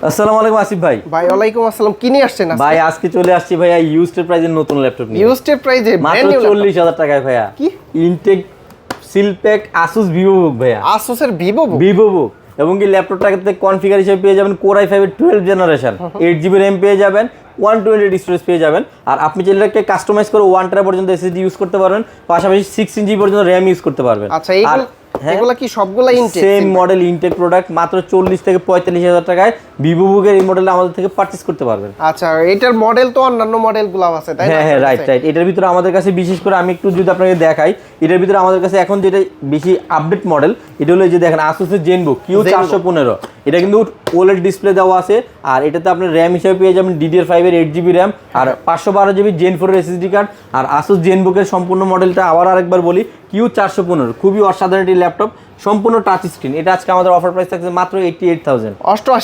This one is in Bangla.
আসসালামু আলাইকুম আসিফ ভাই। ভাই ওয়ালাইকুম আসসালাম। কি নিয়ে আসছেন আজকে? ভাই আজকে চলে আসছি ভাইয়া ইউজড প্রাইজের নতুন ল্যাপটপ নিয়ে। ইউজড প্রাইজে মাত্র 40,000 টাকায় ভাইয়া। কি? ইনটেক সিলপ্যাক আসুস ভিভোবুক ভাইয়া। আসুসের ভিভোবুক। ভিভোবুক এবং কি ল্যাপটপটাতে কনফিগার হিসেবে পেয়ে যাবেন Core i5 এর 12 জেনারেশন, 8GB RAM পেয়ে যাবেন, 128 স্টোরেজ পেয়ে যাবেন। আর আপনি চাইলে কাস্টমাইজ করে 1 টেরা পর্যন্ত এসএসডি ইউজ করতে পারবেন, পাশাপাশি 6 ইঞ্চি পর্যন্ত RAM ইউজ করতে পারবেন। আচ্ছা এগুলা কি সবগুলা intact? Same model intact product মাত্র 40 থেকে 45,000 টাকায় ভিভোবুকের এই মডেলটা আমাদের থেকে পারচেজ করতে পারবেন। আচ্ছা এটার মডেল তো অন্যান্য মডেলগুলো আছে তাই না? হ্যাঁ রাইট। এটার ভিতরে আমাদের কাছে বিশেষ করে আমি একটু যদি আপনাকে দেখাই, এটার ভিতরে আমাদের কাছে এখন যেটা বেশি আপডেট মডেল এটা হলো যে দেখেন আসুসের জেনবুক Q415। এটা কিন্তু ওএলইডি ডিসপ্লে দেওয়া আছে আর এটাতে আপনি RAM হিসেবে পেয়ে যাবেন DDR5 এর 8GB RAM আর 512GB Gen 4 এর SSD কার্ড। আর আসুস জেনবুকের সম্পূর্ণ মডেলটা আবার আরেকবার বলি Q415, খুবই অসাধারণ একটি ল্যাপটপ, সম্পূর্ণ টাচ স্ক্রিন। এটা আজকে আমাদের অফার প্রাইস থাকছে মাত্র 88,000।